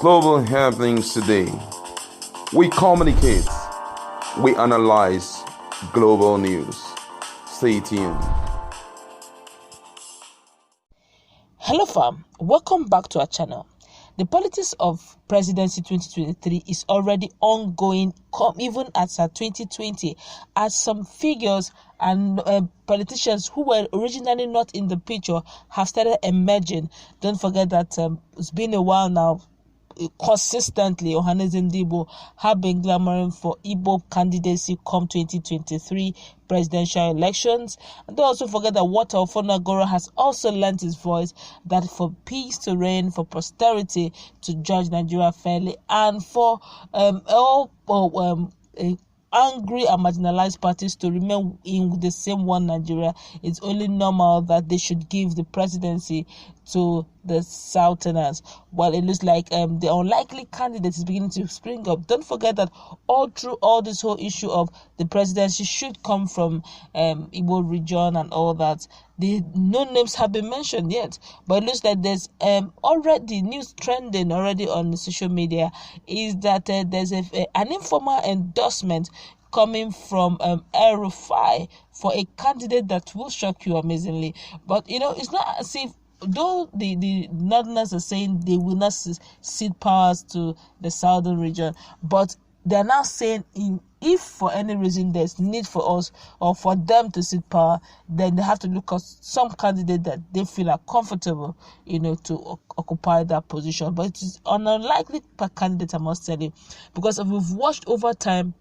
global happenings today. We communicate, we analyze global news. Stay tuned. Hello fam, welcome back to our channel. The politics of presidency 2023 is already ongoing, even as 2020, as some figures and politicians who were originally not in the picture have started emerging. Don't forget that it's been a while now. Consistently, Ohanaeze Ndigbo have been clamoring for Igbo candidacy come 2023 presidential elections. And don't also forget that Walter Ofonagoro has also lent his voice that for peace to reign, for prosperity to judge Nigeria fairly, and for angry and marginalized parties to remain in the same one Nigeria, it's only normal that they should give the presidency to the Southerners. Well, it looks like the unlikely candidate is beginning to spring up. Don't forget that all through all this whole issue of the presidency should come from Igbo region and all that, no names have been mentioned yet, but it looks like there's already news trending already on the social media is that there's an informal endorsement coming from El-Rufai for a candidate that will shock you amazingly. But it's not as if, though the Northerners are saying they will not cede powers to the Southern region, but they're now saying if for any reason there's need for us or for them to cede power, then they have to look at some candidate that they feel are comfortable, to occupy that position. But it is an unlikely candidate, I must tell you, because if we've watched over time,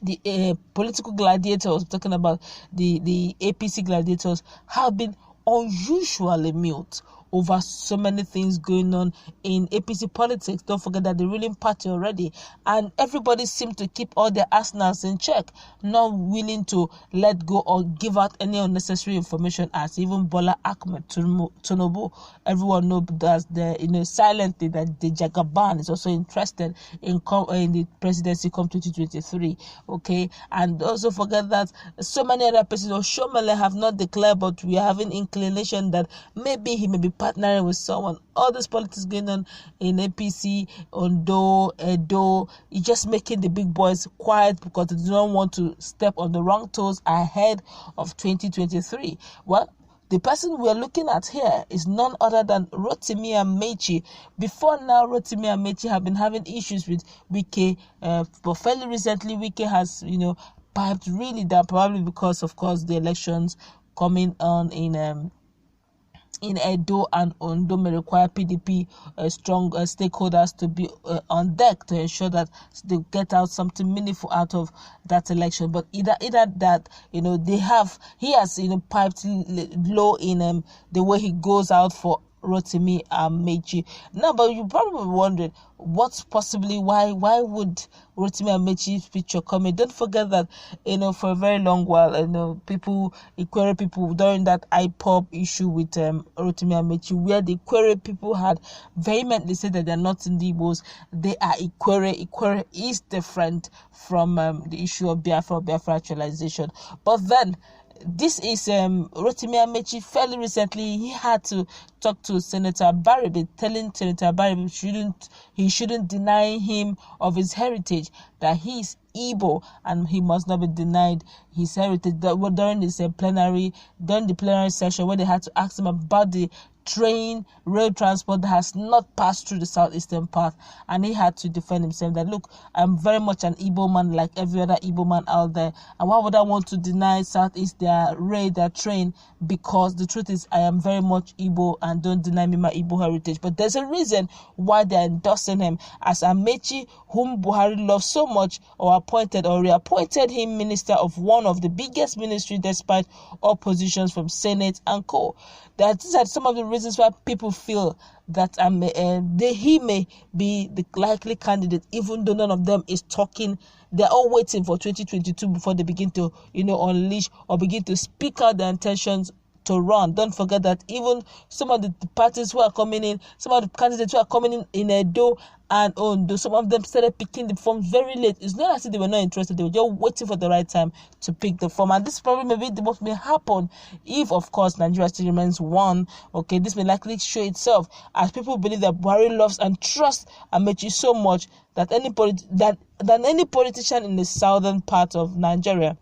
the political gladiators, talking about the APC gladiators, have been unusually mute over so many things going on in APC politics. Don't forget that the ruling party already, and everybody seems to keep all their arsenals in check, not willing to let go or give out any unnecessary information, as even Bola Ahmed Tinubu, everyone knows that silently that the Jagaban is also interested in the presidency come 2023. Okay, and also forget that so many other persons, Shomele, have not declared, but we are having inclination that maybe he may be partnering with someone. All this politics going on in APC, Ondo, Edo, is just making the big boys quiet because they don't want to step on the wrong toes ahead of 2023. Well, the person we're looking at here is none other than Rotimi Ameachi. Before now, Rotimi Ameachi have been having issues with Wike, but fairly recently, Wike has, piped really down, probably because, of course, the elections coming on in Edo and Ondo may require PDP strong stakeholders to be on deck to ensure that they get out something meaningful out of that election. But either that, he has piped low in the way he goes out for Rotimi Ameachi. Now, but you probably wondering what's possibly why would Rotimi Ameachi's picture come in? Don't forget that for a very long while Ikwere people during that IPOB issue with Rotimi Ameachi, where the Ikwere people had vehemently said that they're not in the Igbos, they are Ikwere. Ikwere is different from the issue of Biafra actualization. But then this is Rotimi Ameachi. Fairly recently, he had to talk to Senator Baribe, telling Senator Baribe he shouldn't deny him of his heritage, that he is Igbo and he must not be denied his heritage. That during the plenary session, when they had to ask him about the rail transport that has not passed through the southeastern part, and he had to defend himself that, look, I'm very much an Igbo man like every other Igbo man out there, and why would I want to deny Southeast their train? Because the truth is I am very much Igbo, and don't deny me my Igbo heritage. But there's a reason why they're endorsing him, as Amechi, whom Buhari loves so much, or appointed or reappointed him minister of one of the biggest ministries despite oppositions from Senate and co. These are some of the reasons why people feel that he may be the likely candidate, even though none of them is talking. They're all waiting for 2022 before they begin to, unleash or begin to speak out their intentions to run. Don't forget that even some of the parties who are coming in, some of the candidates who are coming in Edo and Ondo, some of them started picking the forms very late. It's not as if they were not interested, they were just waiting for the right time to pick the form. And this probably maybe what may happen if, of course, Nigeria still remains one. Okay, this may likely show itself as people believe that Buhari loves and trusts Ameachi so much that any politician in the southern part of Nigeria.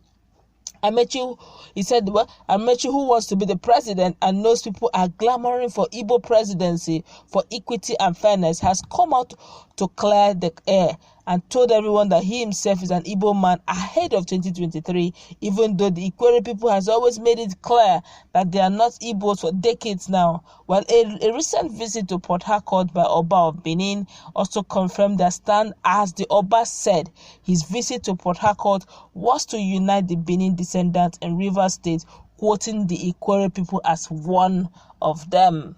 Ameachi, he said, well, Ameachi, who wants to be the president and knows people are clamoring for Igbo presidency, for equity and fairness, has come out to clear the air and told everyone that he himself is an Igbo man ahead of 2023, even though the Ikwere people has always made it clear that they are not Igbos for decades now. Well, a recent visit to Port Harcourt by Oba of Benin also confirmed their stand, as the Oba said his visit to Port Harcourt was to unite the Benin descendants in Rivers State, quoting the Ikwere people as one of them.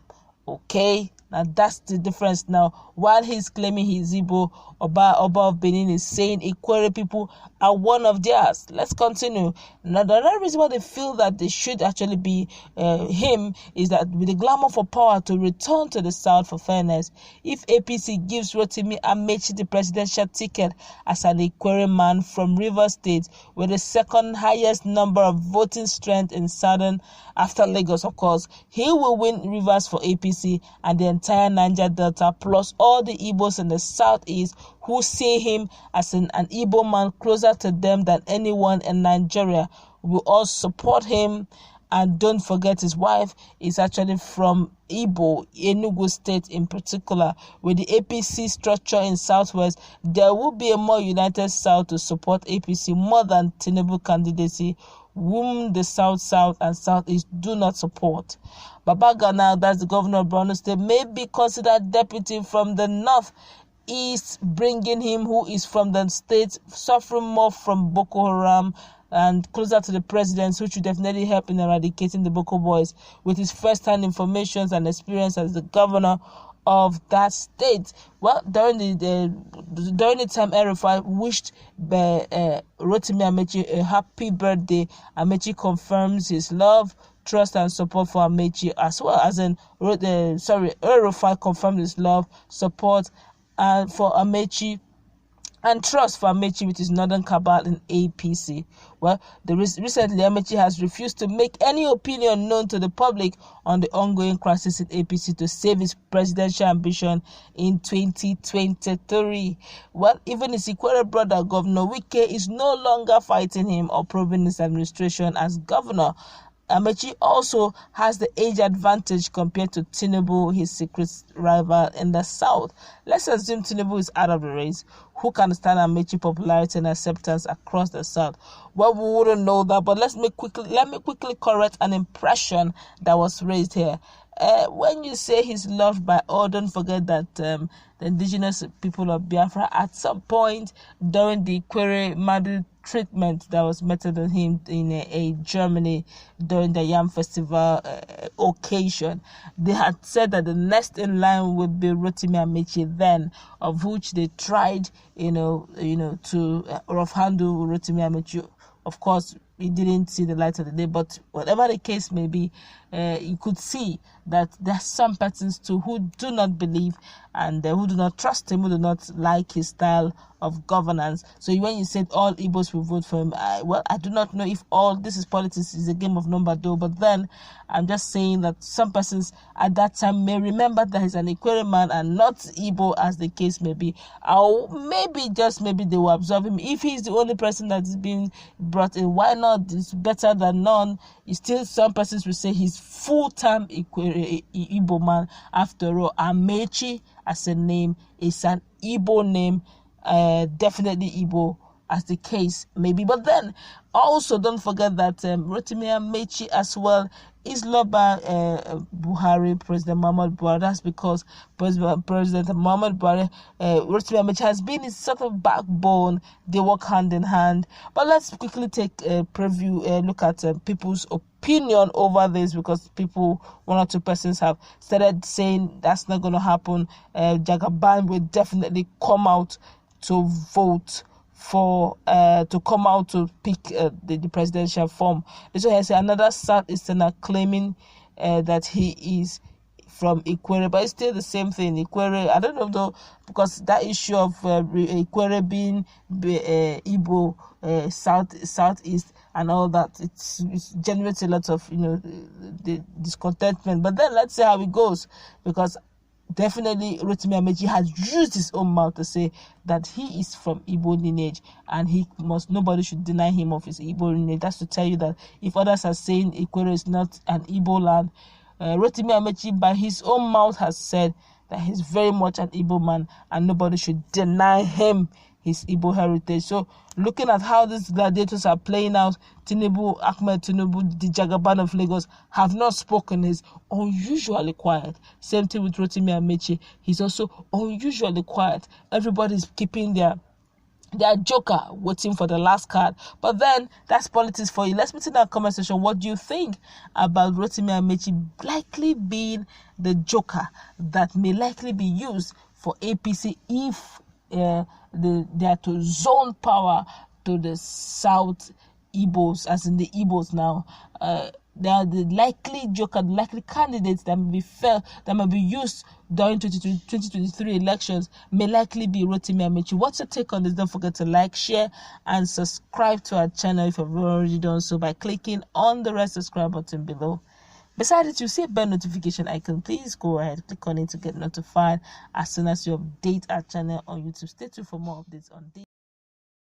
Okay, now that's the difference. Now, while he's claiming he's Igbo, Oba of Benin is saying Ikwere people are one of theirs. Let's continue. Now, the other reason why they feel that they should actually be him is that with the glamour for power to return to the South for fairness, if APC gives Rotimi Ameachi the presidential ticket as an Ikwere man from Rivers State with the second highest number of voting strength in Southern, after Lagos, of course, he will win Rivers for APC and the entire Niger Delta, plus all the Igbos in the Southeast who see him as an Igbo man closer to them than anyone in Nigeria, will all support him. And don't forget, his wife is actually from Igbo, Enugu State in particular. With the APC structure in Southwest, there will be a more united South to support APC more than Tinubu candidacy, whom the South and Southeast do not support. Baba Gana, that's the governor of Borno State, may be considered deputy from the Northeast, bringing him, who is from the state, suffering more from Boko Haram and closer to the president, which should definitely help in eradicating the Boko boys, with his first-hand information and experience as the governor of that state. Well, during the time RFI wished Rotimi Ameachi a happy birthday, Ameachi confirms his love, trust and support for Ameachi, as well as RFI confirmed his love, support for Ameachi and trust for Ameachi with his northern cabal in APC. Well, recently Ameachi has refused to make any opinion known to the public on the ongoing crisis in APC to save his presidential ambition in 2023. Well, even his Ikwere brother, Governor Wike, is no longer fighting him or probing his administration as governor. Ameachi also has the age advantage compared to Tinubu, his secret rival in the South. Let's assume Tinubu is out of the race. Who can stand Ameachi popularity and acceptance across the South? Well, we wouldn't know that, but let me quickly correct an impression that was raised here. When you say he's loved by all, don't forget that the indigenous people of Biafra, at some point during the Ikwere Madu treatment that was meted on him in a Germany during the Yam Festival occasion, they had said that the next in line would be Rotimi Ameachi, then, of which they tried, to rough handle Rotimi Ameachi. Of course, he didn't see the light of the day, but whatever the case may be, you could see that there are some persons too who do not believe and who do not trust him, who do not like his style of governance. So when you said all Igbos will vote for him, I do not know if all this is politics, is a game of number though, but then I'm just saying that some persons at that time may remember that he's an Ikwere man and not Igbo, as the case may be, or maybe they will absorb him. If he's the only person that is being brought in, why not? It's better than none. Still, some persons will say he's full-time Igbo man. After all, Ameachi as a name is an Igbo name, definitely Igbo, as the case may be. But then also don't forget that Rotimi Ameachi as well is loved by Buhari, President Muhammad Buhari. That's because President Muhammad Buhari, Rotimi Ameachi has been his sort of backbone. They work hand in hand. But let's quickly take a preview, look at people's opinion over this, because one or two persons have started saying that's not going to happen. Jagaban will definitely come out to vote for to come out to pick the presidential form. So I say another Southeasterner claiming that he is from Ikwere, but it's still the same thing. Ikwere, I don't know though, because that issue of Ikwere being Igbo, southeast and all that, it generates a lot of the discontentment. But then let's see how it goes, because definitely Rotimi Ameachi has used his own mouth to say that he is from Igbo lineage, and nobody should deny him of his Igbo lineage. That's to tell you that if others are saying Ikwere is not an Igbo land, Rotimi Ameachi by his own mouth has said that he's very much an Igbo man, and nobody should deny him his Igbo heritage. So looking at how these gladiators are playing out, Ahmed Tinubu, the Jagaban of Lagos, have not spoken. He's unusually quiet. Same thing with Rotimi Ameachi. He's also unusually quiet. Everybody's keeping their joker, waiting for the last card. But then that's politics for you. Let's meet in our comment section. What do you think about Rotimi Ameachi likely being the joker that may likely be used for APC if they are to zone power to the South Igbos, as in the Igbos now? They are the likely joker, the likely candidates that may be used during 2023 elections, may likely be Rotimi Ameachi. What's your take on this? Don't forget to like, share, and subscribe to our channel if you've already done so by clicking on the red subscribe button below. Beside it, you see a bell notification icon. Please go ahead, click on it to get notified as soon as you update our channel on YouTube. Stay tuned for more updates on this.